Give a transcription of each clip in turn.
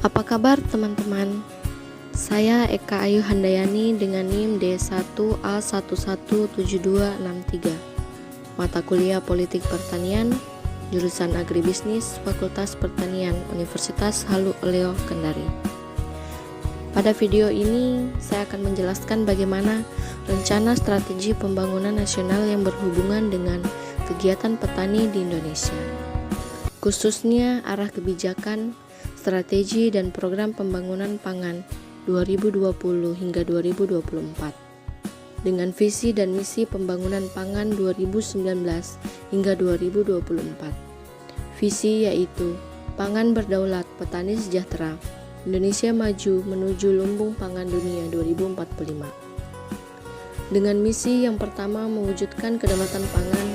Apa kabar teman-teman? Saya Eka Ayu Handayani dengan NIM D1A117263. Mata kuliah Politik Pertanian, jurusan Agribisnis, Fakultas Pertanian, Universitas Halu Oleo Kendari. Pada video ini, saya akan menjelaskan bagaimana rencana strategi pembangunan nasional yang berhubungan dengan kegiatan petani di Indonesia, khususnya arah kebijakan, strategi dan program pembangunan pangan 2020 hingga 2024 dengan visi dan misi pembangunan pangan 2019 hingga 2024. Visi yaitu pangan berdaulat, petani sejahtera, Indonesia maju menuju lumbung pangan dunia 2045. Dengan misi yang pertama mewujudkan kedaulatan pangan,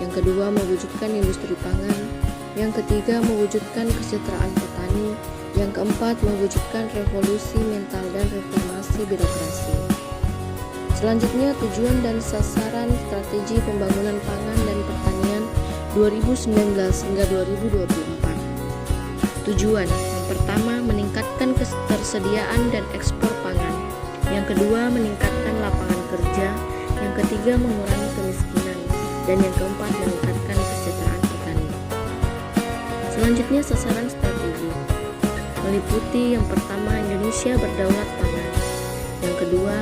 yang kedua mewujudkan industri pangan, yang ketiga mewujudkan kesejahteraan petani, yang keempat mewujudkan revolusi mental dan reformasi birokrasi. Selanjutnya tujuan dan sasaran strategi pembangunan pangan dan pertanian 2019 hingga 2024. Tujuan yang pertama meningkatkan ketersediaan dan ekspor pangan, yang kedua meningkatkan lapangan kerja, yang ketiga mengurangi kemiskinan, dan yang keempat meningkatkan kesejahteraan petani. Selanjutnya sasaran strategi meliputi yang pertama Indonesia berdaulat pangan, yang kedua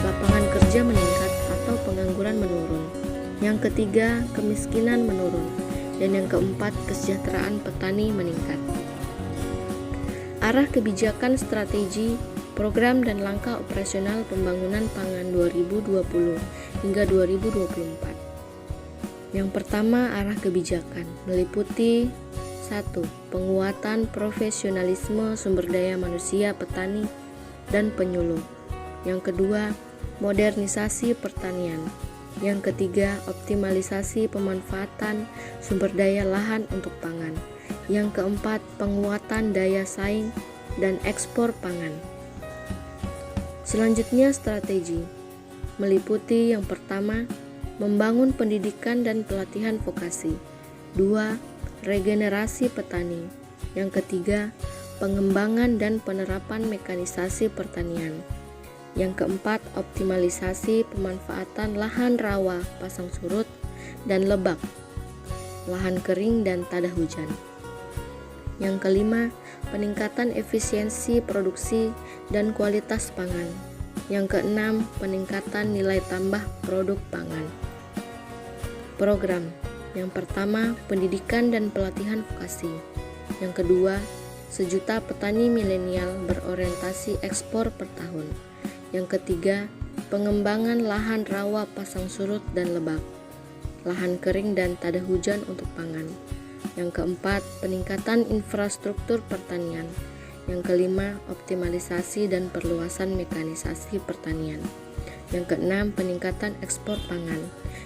lapangan kerja meningkat atau pengangguran menurun, yang ketiga kemiskinan menurun, dan yang keempat kesejahteraan petani meningkat. Arah kebijakan strategi, program dan langkah operasional pembangunan pangan 2020 hingga 2024. Yang pertama arah kebijakan meliputi 1. Penguatan profesionalisme sumber daya manusia petani dan penyuluh. Yang kedua, modernisasi pertanian. Yang ketiga, optimalisasi pemanfaatan sumber daya lahan untuk pangan. Yang keempat, penguatan daya saing dan ekspor pangan. Selanjutnya strategi meliputi yang pertama, membangun pendidikan dan pelatihan vokasi. 2. Regenerasi petani. Yang ketiga, pengembangan dan penerapan mekanisasi pertanian. Yang keempat, optimalisasi pemanfaatan lahan rawa, pasang surut, dan lebak, lahan kering dan tada hujan. Yang kelima, peningkatan efisiensi produksi dan kualitas pangan. Yang keenam, peningkatan nilai tambah produk pangan. Program yang pertama, pendidikan dan pelatihan vokasi. Yang kedua, 1 juta petani milenial berorientasi ekspor per tahun. Yang ketiga, pengembangan lahan rawa pasang surut dan lebak, lahan kering dan tada hujan untuk pangan. Yang keempat, peningkatan infrastruktur pertanian. Yang kelima, optimalisasi dan perluasan mekanisasi pertanian. Yang keenam, peningkatan ekspor pangan.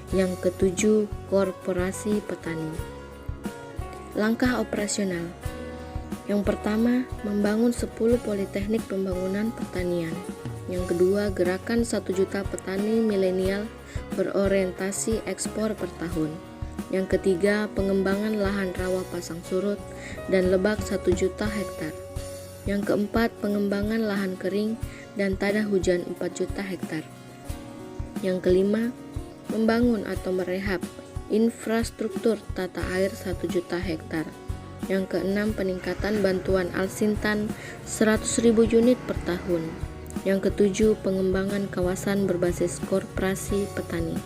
Yang ketujuh, korporasi petani. Langkah operasional. Yang pertama, membangun 10 politeknik pembangunan pertanian. Yang kedua, gerakan 1 juta petani milenial berorientasi ekspor per tahun. Yang ketiga, pengembangan lahan rawa pasang surut dan lebak 1 juta hektar. Yang keempat, pengembangan lahan kering dan tada hujan 4 juta hektar. Yang kelima, membangun atau merehab infrastruktur tata air 1 juta hektar. Yang keenam, peningkatan bantuan Alsintan 100.000 unit per tahun. Yang ketujuh, pengembangan kawasan berbasis koperasi petani.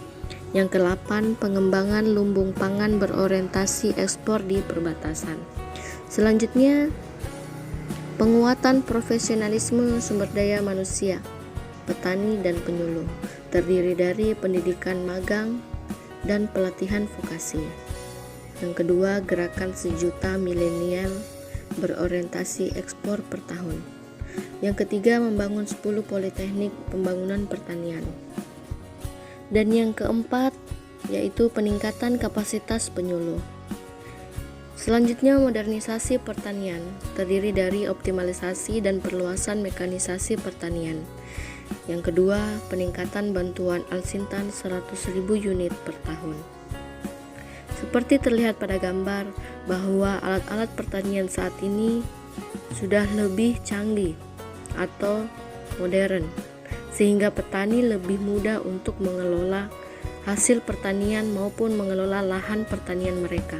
Yang kedelapan, pengembangan lumbung pangan berorientasi ekspor di perbatasan. Selanjutnya, penguatan profesionalisme sumber daya manusia petani dan penyuluh, terdiri dari pendidikan magang dan pelatihan vokasi. Yang kedua, gerakan 1 juta milenial berorientasi ekspor per tahun. Yang ketiga, membangun 10 politeknik pembangunan pertanian. Dan yang keempat, yaitu peningkatan kapasitas penyuluh. Selanjutnya, modernisasi pertanian, terdiri dari optimalisasi dan perluasan mekanisasi pertanian. Yang kedua, peningkatan bantuan Alsintan 100.000 unit per tahun. Seperti terlihat pada gambar bahwa alat-alat pertanian saat ini sudah lebih canggih atau modern, sehingga petani lebih mudah untuk mengelola hasil pertanian maupun mengelola lahan pertanian mereka.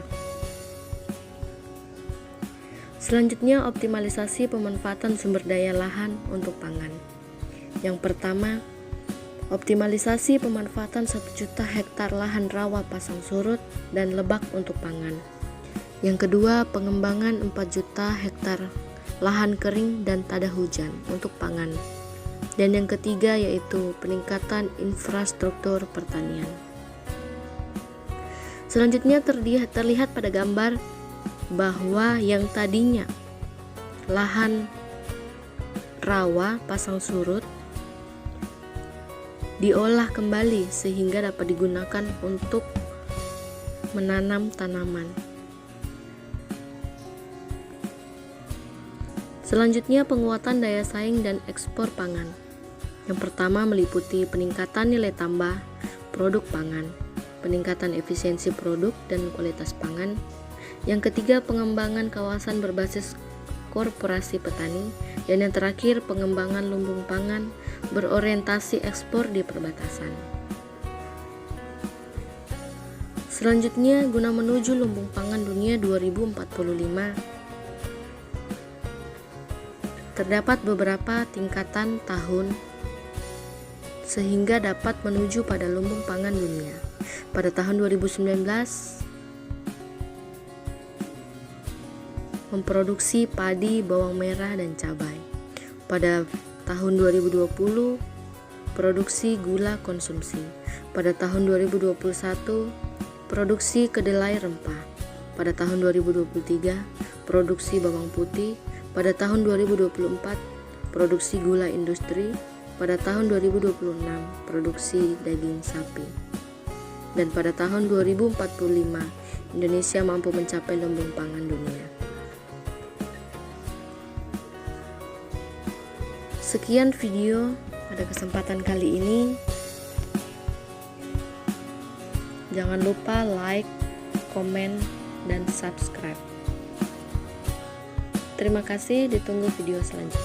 Selanjutnya, optimalisasi pemanfaatan sumber daya lahan untuk pangan. Yang pertama, optimalisasi pemanfaatan 1 juta hektar lahan rawa pasang surut dan lebak untuk pangan. Yang kedua, pengembangan 4 juta hektar lahan kering dan tada hujan untuk pangan. Dan yang ketiga yaitu peningkatan infrastruktur pertanian. Selanjutnya terlihat pada gambar bahwa yang tadinya lahan rawa pasang surut diolah kembali sehingga dapat digunakan untuk menanam tanaman. Selanjutnya, penguatan daya saing dan ekspor pangan. Yang pertama meliputi peningkatan nilai tambah produk pangan, peningkatan efisiensi produk dan kualitas pangan. Yang ketiga, pengembangan kawasan berbasis korporasi petani. Dan yang terakhir, pengembangan lumbung pangan berorientasi ekspor di perbatasan. Selanjutnya, guna menuju lumbung pangan dunia 2045, terdapat beberapa tingkatan tahun sehingga dapat menuju pada lumbung pangan dunia. Pada tahun 2019, memproduksi padi, bawang merah, dan cabai. Pada tahun 2020, produksi gula konsumsi. Pada tahun 2021, produksi kedelai rempah. Pada tahun 2023, produksi bawang putih. Pada tahun 2024, produksi gula industri. Pada tahun 2026, produksi daging sapi. Dan pada tahun 2045, Indonesia mampu mencapai lumbung pangan dunia. Sekian video pada kesempatan kali ini. Jangan lupa like, komen, dan subscribe. Terima kasih, ditunggu video selanjutnya.